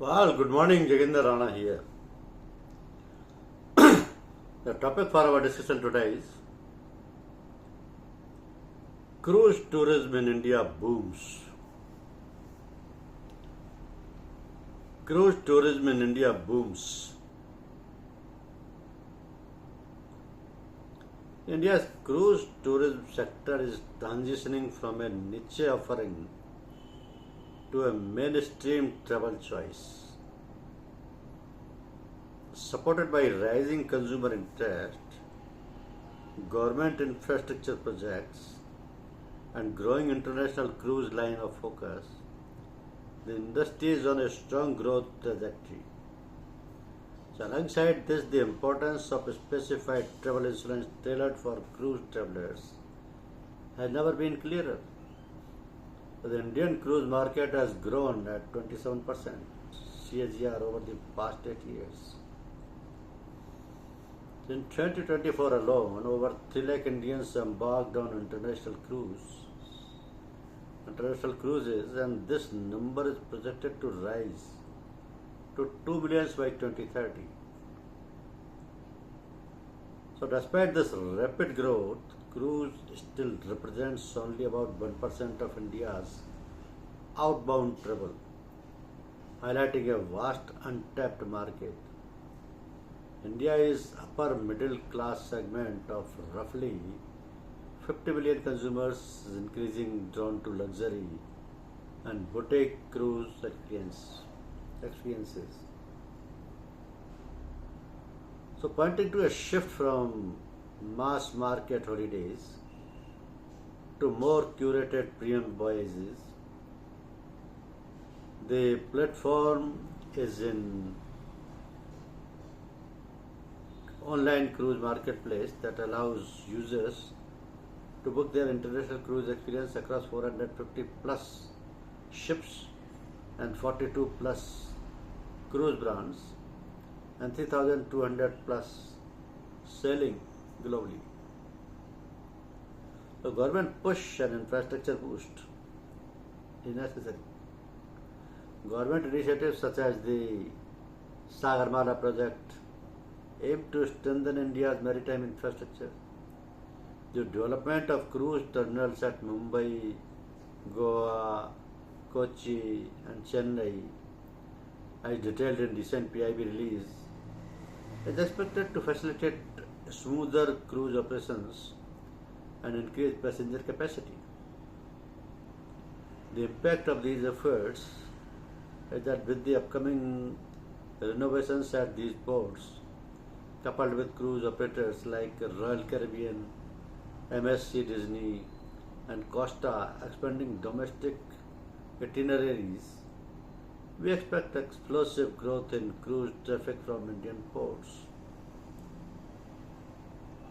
Well, good morning, Jaginder Rana here. The topic for our discussion today is cruise tourism in India booms. Cruise tourism in India booms. India's cruise tourism sector is transitioning from a niche offering to a mainstream travel choice. Supported by rising consumer interest, government infrastructure projects, and growing international cruise line of focus, the industry is on a strong growth trajectory. So alongside this, the importance of specified travel insurance tailored for cruise travelers has never been clearer. The Indian cruise market has grown at 27% CAGR over the past 8 years. In 2024 alone, over 3 lakh Indians embarked on international cruises, and this number is projected to rise to 2 million by 2030. So, despite this rapid growth, cruise still represents only about 1% of India's outbound travel, highlighting a vast untapped market. India is upper middle class segment of roughly 50 million consumers is increasing drawn to luxury and boutique cruise experiences. So pointing to a shift from mass market holidays to more curated premium voyages, the platform is in online cruise marketplace that allows users to book their international cruise experience across 450 plus ships and 42 plus cruise brands and 3,200 plus sailing globally. The government push and infrastructure boost is necessary. Government initiatives such as the Sagarmala project aim to strengthen India's maritime infrastructure. The development of cruise terminals at Mumbai, Goa, Kochi, and Chennai, as detailed in recent PIB release, is expected to facilitate smoother cruise operations and increase passenger capacity. The impact of these efforts is that with the upcoming renovations at these ports, coupled with cruise operators like Royal Caribbean, MSC Disney, and Costa expanding domestic itineraries, we expect explosive growth in cruise traffic from Indian ports.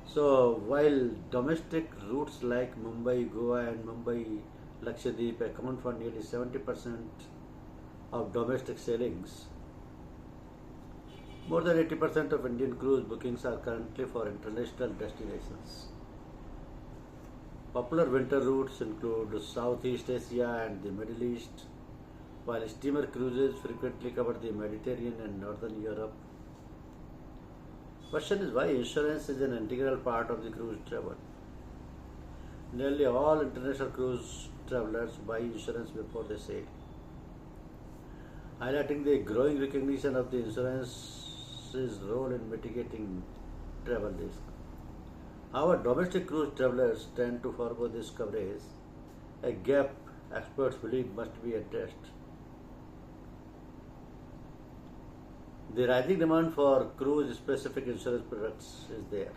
So, while domestic routes like Mumbai, Goa, and Mumbai, Lakshadweep account for nearly 70% of domestic sailings, more than 80% of Indian cruise bookings are currently for international destinations. Popular winter routes include Southeast Asia and the Middle East, while steamer cruises frequently cover the Mediterranean and Northern Europe. Question is why insurance is an integral part of the cruise travel. Nearly all international cruise travelers buy insurance before they sail, highlighting the growing recognition of the insurance's role in mitigating travel risk. Our domestic cruise travelers tend to forego this coverage, a gap experts believe must be addressed. The rising demand for cruise-specific insurance products is there.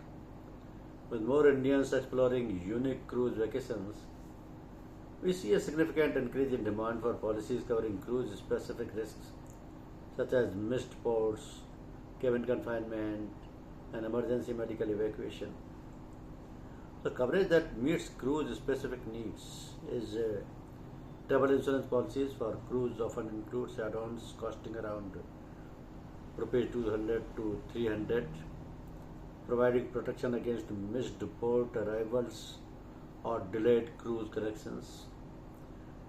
With more Indians exploring unique cruise vacations, we see a significant increase in demand for policies covering cruise-specific risks such as missed ports, cabin confinement, and emergency medical evacuation. The coverage that meets cruise-specific needs is travel insurance policies for cruise often includes add-ons costing around rupees 200 to 300, providing protection against missed port arrivals or delayed cruise connections,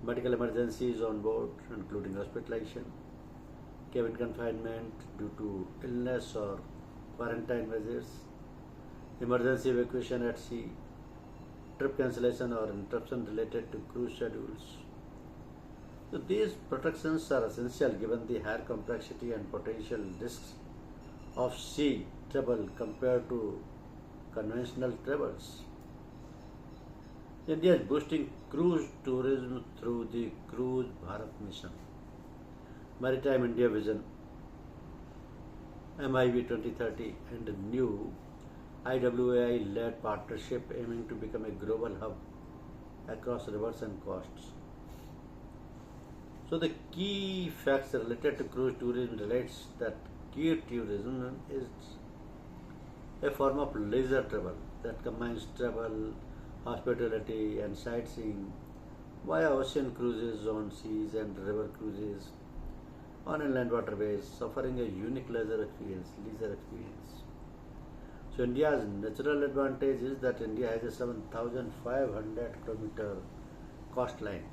medical emergencies on board, including hospitalization, cabin confinement due to illness or quarantine measures, emergency evacuation at sea, trip cancellation or interruption related to cruise schedules. So these protections are essential given the higher complexity and potential risks of sea travel compared to conventional travels. India is boosting cruise tourism through the Cruise Bharat mission, Maritime India Vision MIV 2030, and a new IWAI-led partnership aiming to become a global hub across rivers and coasts. So the key facts related to cruise tourism relates that cruise tourism is a form of leisure travel that combines travel, hospitality and sightseeing via ocean cruises on seas and river cruises on inland waterways, offering a unique leisure experience. So India's natural advantage is that India has a 7,500 kilometer coastline,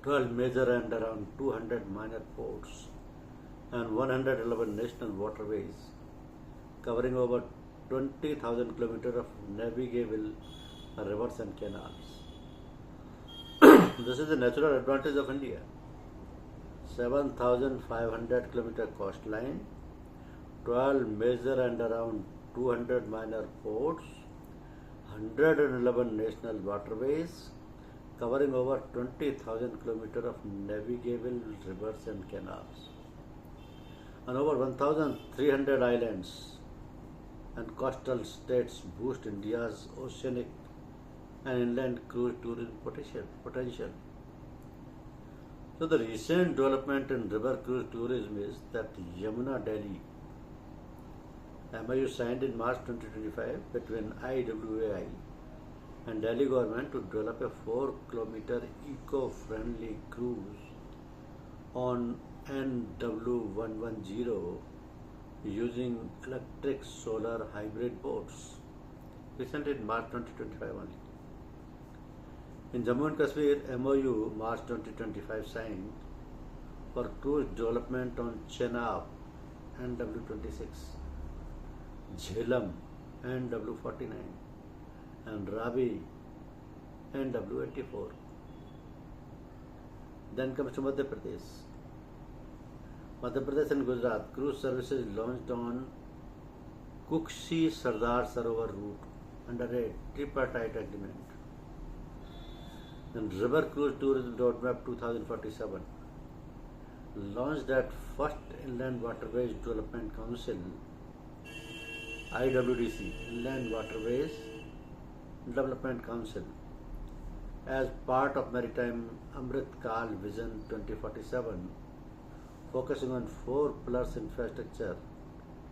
12 major and around 200 minor ports, and 111 national waterways, covering over 20,000 kilometers of navigable rivers and canals. This is the natural advantage of India. 7,500 kilometer coastline, 12 major and around 200 minor ports, 111 national waterways, covering over 20,000 kilometers of navigable rivers and canals, and over 1,300 islands and coastal states boost India's oceanic and inland cruise tourism potential. So the recent development in river cruise tourism is that Yamuna Delhi MOU signed in March 2025 between IWAI and Delhi government to develop a 4-kilometer eco-friendly cruise on NW110 using electric solar hybrid boats, recently in March 2025 only. In Jammu and Kashmir, MOU March 2025 signed for cruise development on Chenab NW26, Jhelum NW49 and Ravi NW84. Then comes to Madhya Pradesh. Madhya Pradesh and Gujarat cruise services launched on Kukshi Sardar Sarovar route under a tripartite agreement. Then River Cruise Tourism Roadmap 2047 launched at First Inland Waterways Development Council IWDC Inland Waterways Development Council as part of Maritime Amrit Kal Vision 2047, focusing on 4 pillars: infrastructure,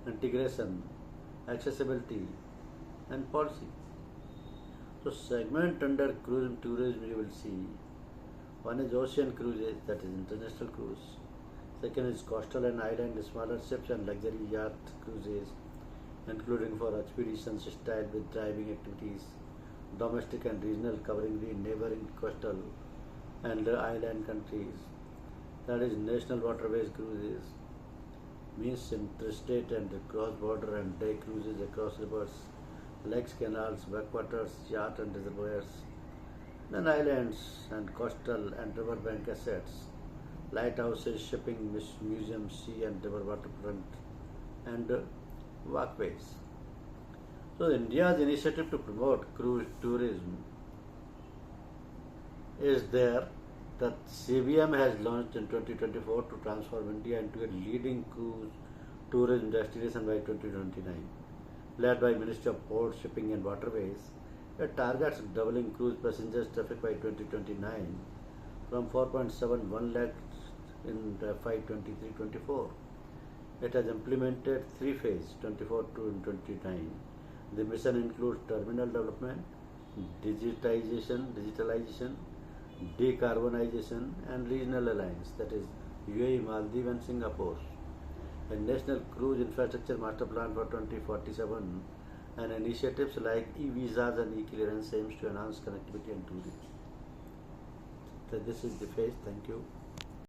integration, accessibility and policy. So segment under cruise tourism you will see, one is ocean cruises, that is international cruise. Second is coastal and island smaller ships and luxury yacht cruises, including for expeditions style with driving activities, domestic and regional covering the neighboring coastal and island countries. That is national waterways cruises, means interstate and cross-border and day cruises across rivers, lakes, canals, backwaters, yacht and reservoirs. Then islands and coastal and riverbank assets, lighthouses, shipping, museums, sea and river waterfront and walkways. So India's initiative to promote cruise tourism is there, that CBM has launched in 2024 to transform India into a leading cruise tourism destination by 2029. Led by Ministry of Ports, Shipping and Waterways, it targets doubling cruise passengers traffic by 2029 from 4.71 lakh in FY 23-24. It has implemented 3 phases, 24 to 29. The mission includes terminal development, digitalization, decarbonization and regional alliance, that is UAE, Maldives and Singapore. A national cruise infrastructure master plan for 2047 and initiatives like e-visas and e-clearance aims to enhance connectivity and tourism. So this is the phase. Thank you.